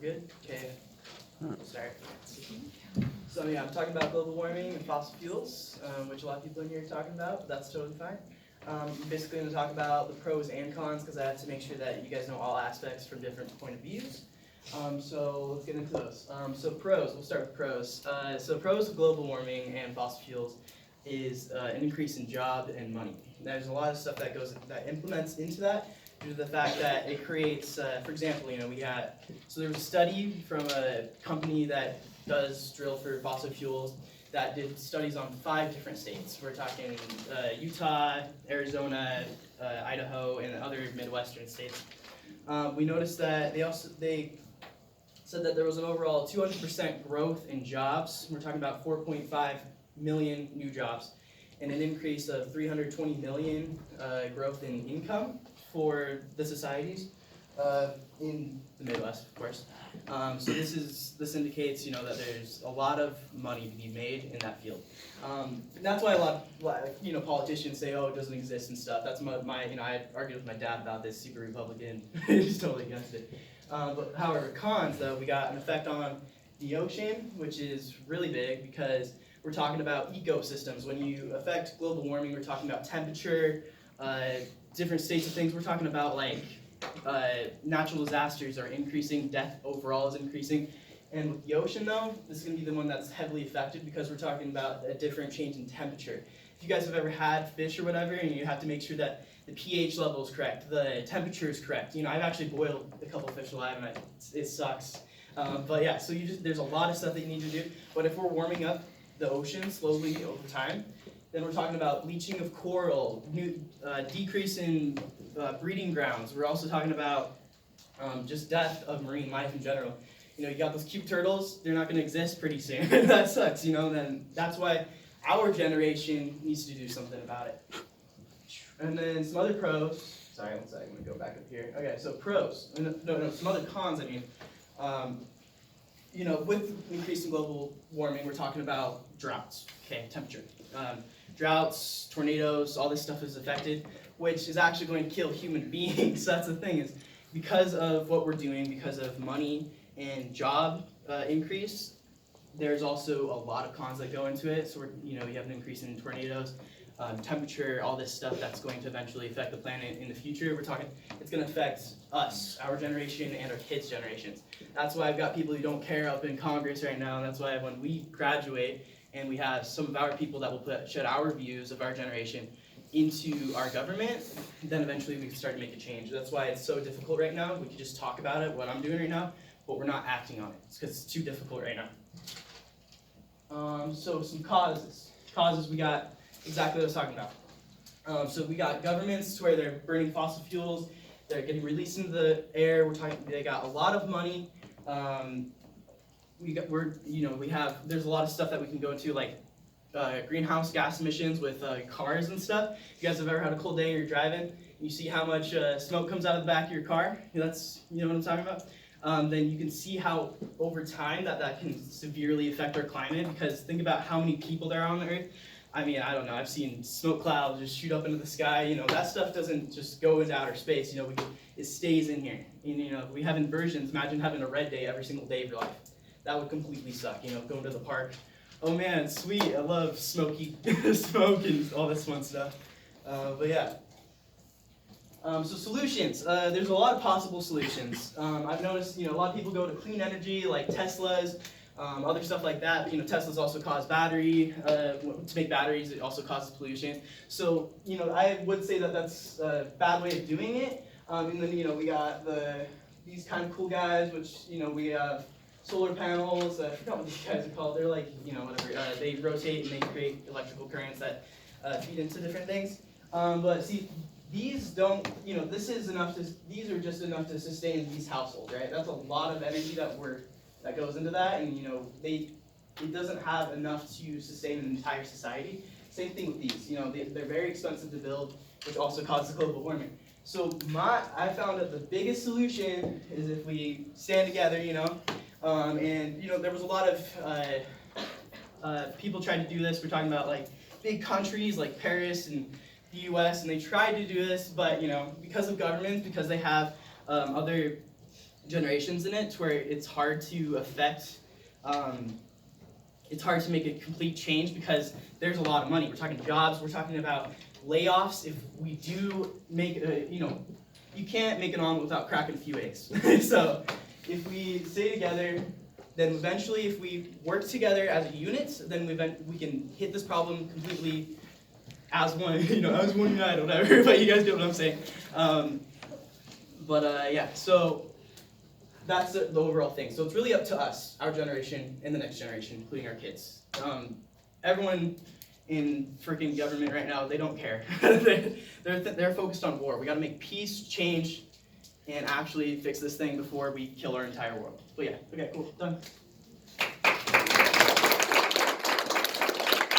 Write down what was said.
Good? Okay. We'll start. So yeah, I'm talking about global warming and fossil fuels, which a lot of people in here are talking about, but that's totally fine. I'm basically going to talk about the pros and cons because I have to make sure that you guys know all aspects from different point of views. So let's get into those. So pros, we'll start with pros. So pros of global warming and fossil fuels is an increase in job and money. There's a lot of stuff that implements into that due to the fact that it creates, for example, so there was a study from a company that does drill for fossil fuels that did studies on 5 different states. We're talking Utah, Arizona, Idaho, and other Midwestern states. We noticed that they said that there was an overall 200% growth in jobs. We're talking about 4.5 million new jobs, and an increase of 320 million growth in income for the societies in the Midwest, of course. So this indicates, that there's a lot of money to be made in that field. That's why a lot of, politicians say, oh, it doesn't exist and stuff. That's I argued with my dad about this, super Republican. He's totally against it. But however, cons, though, we got an effect on the ocean, which is really big because we're talking about ecosystems. When you affect global warming, we're talking about temperature, different states of things. We're talking about natural disasters are increasing, death overall is increasing. And with the ocean, though, this is going to be the one that's heavily affected because we're talking about a different change in temperature. If you guys have ever had fish or whatever, and you have to make sure that the pH level is correct, the temperature is correct. I've actually boiled a couple fish alive, and it sucks. But yeah, so there's a lot of stuff that you need to do. But if we're warming up the ocean slowly over time, then we're talking about bleaching of coral, decrease in breeding grounds. We're also talking about just death of marine life in general. You got those cute turtles, they're not going to exist pretty soon. That sucks, then that's why our generation needs to do something about it. And then some other pros. Sorry, one second, I'm going to go back up here. Okay, so pros. No, some other cons, with increasing global warming, we're talking about droughts, temperature. Droughts, tornadoes, all this stuff is affected, which is actually going to kill human beings. That's the thing, is because of what we're doing, because of money and job increase, there's also a lot of cons that go into it. So you have an increase in tornadoes, temperature, all this stuff that's going to eventually affect the planet in the future. We're talking, it's going to affect us, our generation, and our kids' generations. That's why I've got people who don't care up in Congress right now, and that's why when we graduate and we have some of our people that will shed our views of our generation into our government, then eventually we can start to make a change. That's why it's so difficult right now. We can just talk about it, what I'm doing right now, but we're not acting on it. It's because it's too difficult right now. So some causes. Causes, we got exactly what I was talking about. So we got governments where they're burning fossil fuels, they're getting released into the air. They got a lot of money. There's a lot of stuff that we can go into, like greenhouse gas emissions with cars and stuff. If you guys have ever had a cold day and you're driving, and you see how much smoke comes out of the back of your car, that's, what I'm talking about? Then you can see how over time that can severely affect our climate, because think about how many people there are on the earth. I don't know, I've seen smoke clouds just shoot up into the sky. That stuff doesn't just go into outer space. It stays in here. And, we have inversions. Imagine having a red day every single day of your life. That would completely suck, going to the park. Oh man, sweet, I love smoky smoke and all this fun stuff. But yeah. So solutions, there's a lot of possible solutions. I've noticed, a lot of people go to clean energy like Teslas, other stuff like that. Teslas also cause battery, to make batteries, it also causes pollution. So, I would say that that's a bad way of doing it. And then, we got these kind of cool guys, which, we have solar panels. I forgot what these guys are called. They're like, whatever. They rotate and they create electrical currents that feed into different things. But see, these don't, these are just enough to sustain these households, right? That's a lot of energy that goes into that, and it doesn't have enough to sustain an entire society. Same thing with these, they're very expensive to build, which also causes global warming. So I found that the biggest solution is if we stand together, and there was a lot of people trying to do this. We're talking about like big countries like Paris and the U.S., and they tried to do this, but because of governments, because they have other generations in it, to where it's hard to affect. It's hard to make a complete change because there's a lot of money. We're talking jobs. We're talking about layoffs. If we do make you can't make an omelet without cracking a few eggs. So if we stay together, then eventually, if we work together as a unit, then we can hit this problem completely as one, as one united, whatever. But you guys get what I'm saying. Yeah, so that's the overall thing. So it's really up to us, our generation, and the next generation, including our kids. Everyone in freaking government right now, they don't care. they're focused on war. We got to make peace, change, and actually fix this thing before we kill our entire world. But yeah, okay, cool, done.